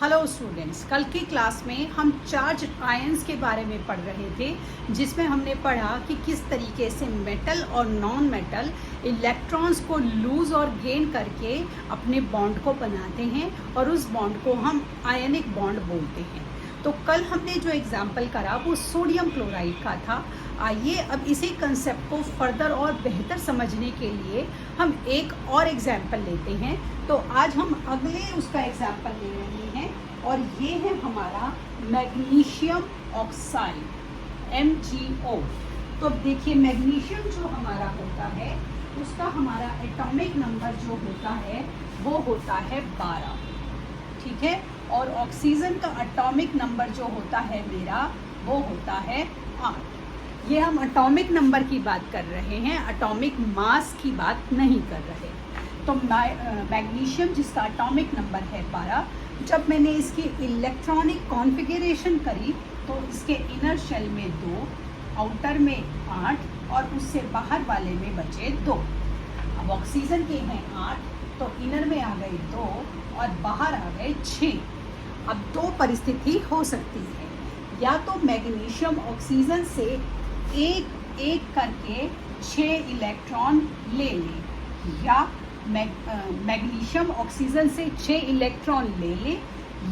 Hello students, कल की class में हम चार्ज आयंस के बारे में पढ़ रहे थे, जिसमें हमने पढ़ा कि किस तरीके से मेटल और नॉन मेटल इलेक्ट्रॉन्स को लूज और गेन करके अपने बॉन्ड को बनाते हैं और उस बॉन्ड को हम आयनिक बॉन्ड बोलते हैं। तो कल हमने जो एग्जाम्पल करा वो सोडियम क्लोराइड का था। आइए अब इसी कंसेप्ट को फर्दर और बेहतर समझने के लिए हम एक और एग्जाम्पल लेते हैं। तो आज हम अगले उसका एग्जाम्पल ले रहे हैं और ये है हमारा मैग्नीशियम ऑक्साइड MgO। तो अब देखिए, मैग्नीशियम जो हमारा होता है उसका हमारा एटॉमिक नंबर जो होता है वो होता है 12, ठीक है। और ऑक्सीजन का एटॉमिक नंबर जो होता है मेरा वो होता है 8। ये हम एटॉमिक नंबर की बात कर रहे हैं, एटॉमिक मास की बात नहीं कर रहे। तो मैग्नीशियम जिसका एटॉमिक नंबर है 12, जब मैंने इसकी इलेक्ट्रॉनिक कॉन्फ़िगरेशन करी तो इसके इनर शेल में 2, आउटर में 8 और उससे बाहर वाले में बचे 2। अब ऑक्सीजन के हैं 8, तो इनर में आ गए 2 और बाहर आ गए 6। अब 2 परिस्थिति हो सकती है, या तो मैग्नीशियम ऑक्सीजन से एक एक करके 6 इलेक्ट्रॉन ले ले, या मैग्नीशियम ऑक्सीजन से 6 इलेक्ट्रॉन ले ले,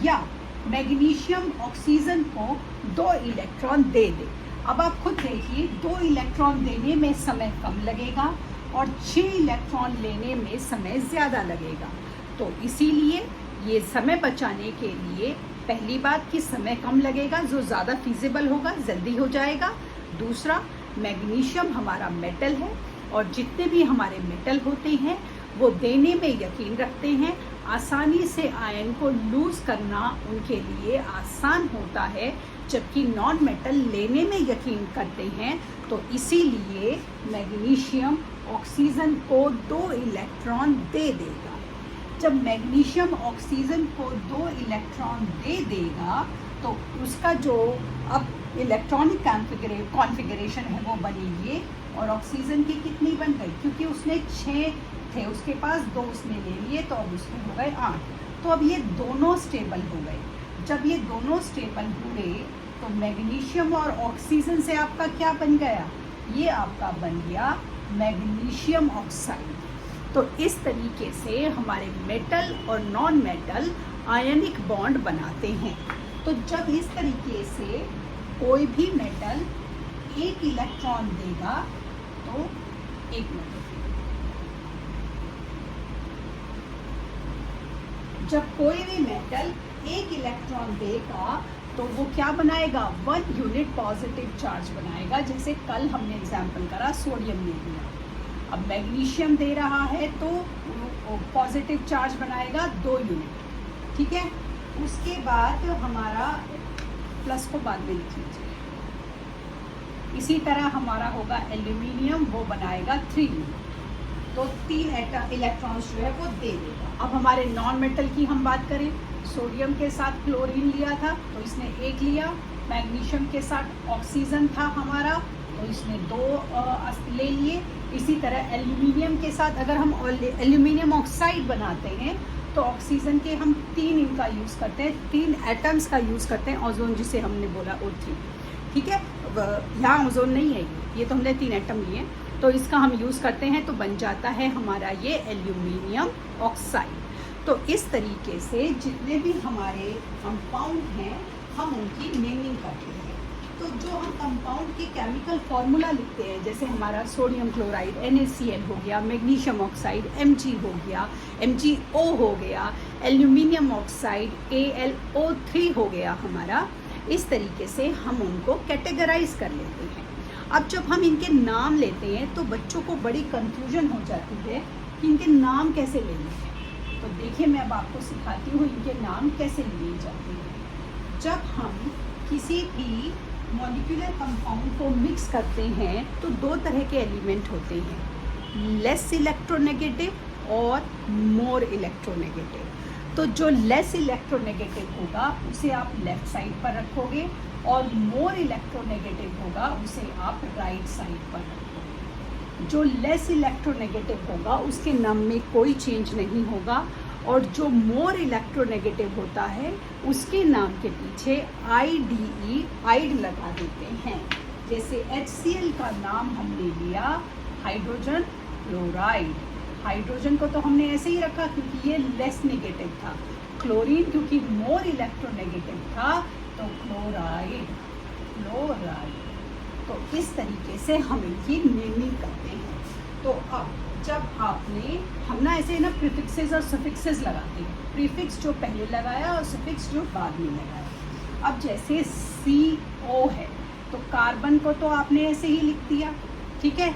या मैग्नीशियम ऑक्सीजन को 2 इलेक्ट्रॉन दे दे। अब आप खुद देखिए, 2 इलेक्ट्रॉन देने में समय कम लगेगा और 6 इलेक्ट्रॉन लेने में समय ज़्यादा लगेगा। तो इसीलिए ये समय बचाने के लिए पहली बात कि समय कम लगेगा, जो ज़्यादा फिजिबल होगा, जल्दी हो जाएगा। दूसरा, मैग्नीशियम हमारा मेटल है और जितने भी हमारे मेटल होते हैं वो देने में यकीन रखते हैं, आसानी से आयन को लूज़ करना उनके लिए आसान होता है, जबकि नॉन मेटल लेने में यकीन करते हैं। तो इसीलिए मैग्नीशियम ऑक्सीजन को 2 इलेक्ट्रॉन दे देगा। जब मैग्नीशियम ऑक्सीजन को 2 इलेक्ट्रॉन दे देगा तो उसका जो अब इलेक्ट्रॉनिक कॉन्फ़िगरेशन है वो बनेगी, और ऑक्सीजन की कितनी बन गई, क्योंकि उसने 6 थे उसके पास, 2 उसने ले लिए तो अब उसमें हो गए 8। तो अब ये दोनों स्टेबल हो गए। जब ये दोनों स्टेबल हुए तो मैग्नीशियम और ऑक्सीजन से आपका क्या बन गया, ये आपका बन गया मैग्नीशियम ऑक्साइड। तो इस तरीके से हमारे मेटल और नॉन मेटल आयनिक बॉन्ड बनाते हैं। तो जब इस तरीके से कोई भी मेटल एक इलेक्ट्रॉन देगा तो एक मिनट, जब कोई भी मेटल एक इलेक्ट्रॉन देगा तो वो क्या बनाएगा, 1 यूनिट पॉजिटिव चार्ज बनाएगा। जैसे कल हमने एग्जाम्पल करा सोडियम ले लिया। अब मैग्नीशियम दे रहा है तो पॉजिटिव चार्ज बनाएगा 2 यूनिट, ठीक है। उसके बाद हमारा प्लस को बाद में लिख लीजिए। इसी तरह हमारा होगा एल्यूमिनियम, वो बनाएगा 3 यूनिट, तो 3 इलेक्ट्रॉन्स जो है वो दे देगा। अब हमारे नॉन मेटल की हम बात करें, सोडियम के साथ क्लोरीन लिया था तो इसने 1 लिया, मैग्नीशियम के साथ ऑक्सीजन था हमारा तो इसने 2 ले लिए। इसी तरह एल्यूमिनियम के साथ अगर हम एल्यूमिनियम ऑक्साइड बनाते हैं तो ऑक्सीजन के हम 3 इनका यूज़ करते हैं, 3 एटम्स का यूज़ करते हैं, ओजोन जिसे हमने बोला O3, ठीक है। यहाँ ओजोन नहीं है, ये तो हमने 3 एटम लिए, तो इसका हम यूज़ करते हैं तो बन जाता है हमारा ये एल्यूमिनियम ऑक्साइड। तो इस तरीके से जितने भी हमारे कंपाउंड हैं हम उनकी नेमिंग करते हैं। तो जो हम कंपाउंड की केमिकल फार्मूला लिखते हैं, जैसे हमारा सोडियम क्लोराइड NaCl हो गया, मैग्नीशियम ऑक्साइड Mg हो गया, MgO हो गया, एल्यूमिनियम ऑक्साइड AlO3 हो गया हमारा, इस तरीके से हम उनको कैटेगराइज कर लेते हैं। अब जब हम इनके नाम लेते हैं तो बच्चों को बड़ी कंफ्यूजन हो जाती है कि इनके नाम कैसे लेने हैं। तो देखिए, मैं अब आपको सिखाती हूँ इनके नाम कैसे लिए जाते हैं। जब हम किसी भी मॉलिक्यूलर कंपाउंड को मिक्स करते हैं तो 2 तरह के एलिमेंट होते हैं, लेस इलेक्ट्रोनेगेटिव और मोर इलेक्ट्रोनेगेटिव। तो जो लेस इलेक्ट्रोनेगेटिव होगा उसे आप लेफ्ट साइड पर रखोगे और मोर इलेक्ट्रोनेगेटिव होगा उसे आप राइट साइड पर रखोगे। जो लेस इलेक्ट्रोनेगेटिव होगा उसके नाम में कोई चेंज नहीं होगा और जो मोर इलेक्ट्रोनेगेटिव होता है उसके नाम के पीछे IDE आइड लगा देते हैं। जैसे HCl का नाम हमने लिया हाइड्रोजन क्लोराइड। हाइड्रोजन को तो हमने ऐसे ही रखा क्योंकि ये लेस नेगेटिव था। क्लोरीन क्योंकि मोर इलेक्ट्रोनेगेटिव था तो क्लोराइड। तो इस तरीके से हम इनकी नेमिंग करते हैं। तो अब जब हम ना ऐसे ना प्रीफिक्सेस और सफिक्सेस लगाते हैं, प्रीफिक्स जो पहले लगाया और सफिक्स जो बाद में लगाया। अब जैसे CO है तो कार्बन को तो आपने ऐसे ही लिख दिया, ठीक है।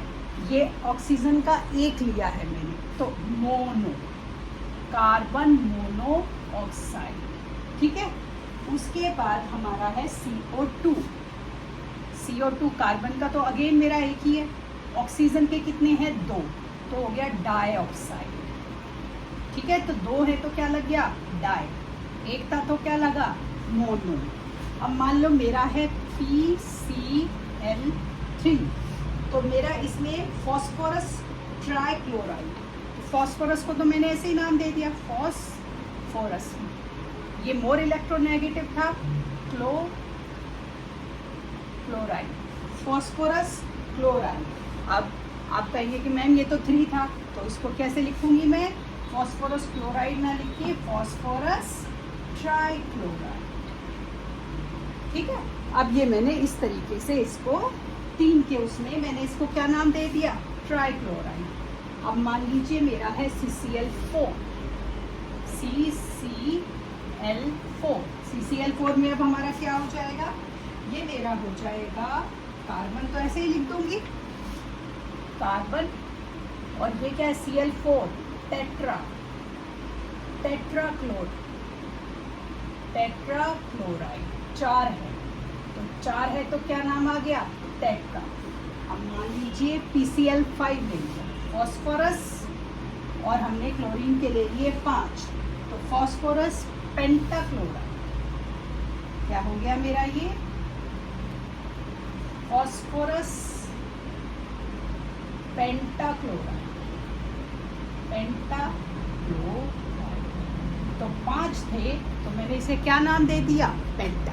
ये ऑक्सीजन का एक लिया है मैंने, तो मोनो, कार्बन मोनो ऑक्साइड, ठीक है। उसके बाद हमारा है CO2। CO2 कार्बन का तो अगेन मेरा एक ही है। ऑक्सीजन के कितने हैं? 2, तो हो गया डाइऑक्साइड, ठीक है। तो 2 है तो क्या लग गया? डाई। एक था तो क्या लगा? मोनो। अब मान लो मेरा है PCl3, तो मेरा इसमें फॉस्फोरस ट्राइक्लोराइड। फॉस्फोरस को तो मैंने ऐसे ही नाम दे दिया फॉस्फोरस। ये मोर इलेक्ट्रोनेगेटिव था, क्लोराइड, फॉस्फोरस क्लोराइड। अब आप कहेंगे कि मैम ये तो 3 था, तो इसको कैसे लिखूंगी मैं? फॉस्फोरस क्लोराइड ना लिख के फॉस्फोरस ट्राइक्लोराइड, ठीक है। अब ये मैंने इस तरीके से इसको 3 के उसमें मैंने इसको क्या नाम दे दिया? ट्राइक्लोराइड। अब मान लीजिए मेरा है CCl4। CCl4 में अब हमारा क्या हो जाएगा? ये मेरा हो जाएगा कार्बन, तो ऐसे ही लिख दूंगी कार्बन, और ये क्या है? Cl4 tetrachloride. 4 है, तो 4 है तो क्या नाम आ गया? टेट्रा। अब मान लीजिए PCl5 ले लिया, फॉस्फोरस, और हमने क्लोरीन के ले लिए 5, तो फॉस्फोरस पेंटाक्लोराइड। क्या हो गया मेरा? ये फॉस्फोरस पेंटाक्लोराइड। तो 5 थे तो मैंने इसे क्या नाम दे दिया? पेंटा।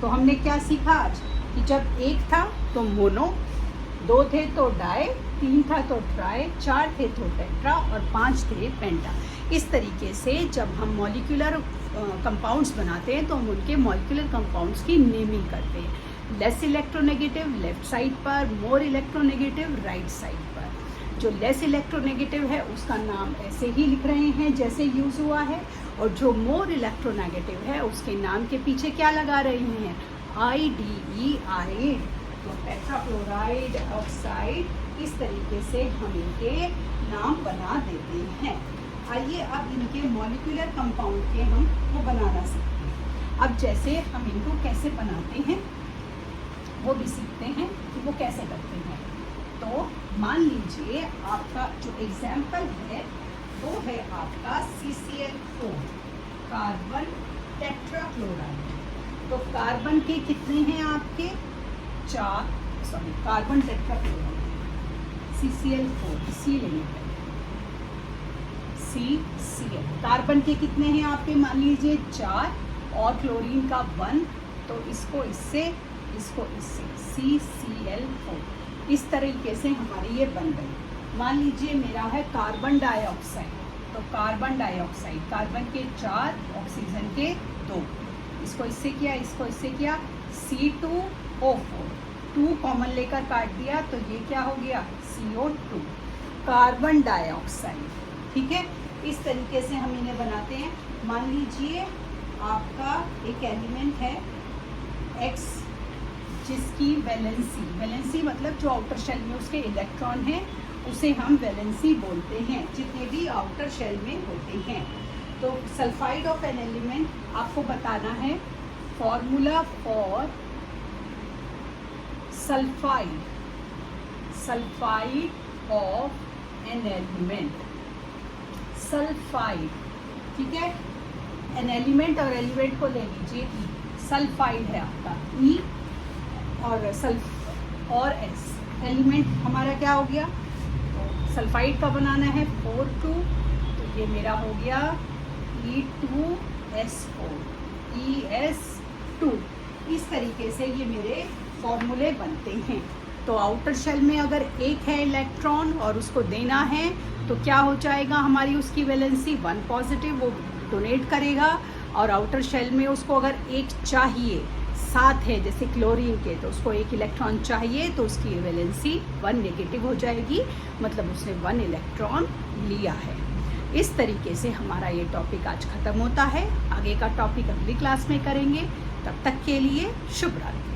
तो हमने क्या सीखा आज कि जब 1 था तो मोनो, 2 थे तो डाई, 3 था तो ट्राई, 4 थे तो टेट्रा, और 5 थे पेंटा। इस तरीके से जब हम मॉलिक्यूलर कंपाउंड्स बनाते हैं तो हम उनके मॉलिक्यूलर कंपाउंड्स की नेमिंग करते हैं। लेस इलेक्ट्रोनेगेटिव लेफ्ट साइड पर, मोर इलेक्ट्रोनेगेटिव राइट साइड पर। जो लेस इलेक्ट्रोनेगेटिव है उसका नाम ऐसे ही लिख रहे हैं जैसे यूज हुआ है, और जो मोर इलेक्ट्रोनेगेटिव है उसके नाम के पीछे क्या लगा रहे हैं? IDE आइड। तो टेट्राक्लोराइड ऑक्साइड, इस तरीके से हम इनके नाम बना देते हैं। आइए अब इनके मॉलिक्यूलर कंपाउंड के हम वो बनाना सीखते हैं। अब जैसे हम इनको कैसे बनाते हैं वो भी सीखते हैं कि वो कैसे करते हैं। तो मान लीजिए आपका जो एग्जाम्पल है वो है आपका CCl4 कार्बन टेट्राक्लोराइड। तो कार्बन के कितने हैं आपके? 4, कार्बन टेट्राक्लोराइड CCl4, सी लेंगे CCl। कार्बन के कितने हैं आपके? मान लीजिए 4, और क्लोरीन का 1, तो इसको इससे CCl4। इस तरीके से हमारी ये बन गई। मान लीजिए मेरा है कार्बन डाइऑक्साइड, तो कार्बन डाइऑक्साइड, कार्बन के 4, ऑक्सीजन के 2, इसको इससे किया, इसको इससे किया, C2O4, 2 कॉमन लेकर काट दिया तो ये क्या हो गया? CO2, कार्बन डाइऑक्साइड, ठीक है। इस तरीके से हम इन्हें बनाते हैं। मान लीजिए आपका एक एलिमेंट है X, जिसकी वैलेंसी मतलब जो आउटर शेल में उसके इलेक्ट्रॉन हैं उसे हम वैलेंसी बोलते हैं, जितने भी आउटर शेल में होते हैं। तो सल्फाइड ऑफ एन एलिमेंट आपको बताना है। Formula for sulphide of an element, sulphide, ठीक है। एन एलिमेंट और एलिमेंट को ले लीजिए, सल्फाइड है आपका E और S। एलिमेंट हमारा क्या हो गया? तो सल्फाइड का बनाना है 4,2, तो ये मेरा हो गया E2SO ES2। इस तरीके से ये मेरे फॉर्मूले बनते हैं। तो आउटर शेल में अगर एक है इलेक्ट्रॉन और उसको देना है तो क्या हो जाएगा, हमारी उसकी वैलेंसी 1 पॉजिटिव, वो डोनेट करेगा। और आउटर शेल में उसको अगर एक चाहिए, 7 है जैसे क्लोरीन के, तो उसको एक इलेक्ट्रॉन चाहिए तो उसकी वैलेंसी 1 नेगेटिव हो जाएगी, मतलब उसने 1 इलेक्ट्रॉन लिया है। इस तरीके से हमारा ये टॉपिक आज ख़त्म होता है। आगे का टॉपिक अगली क्लास में करेंगे। तब तक के लिए शुभ रात्रि।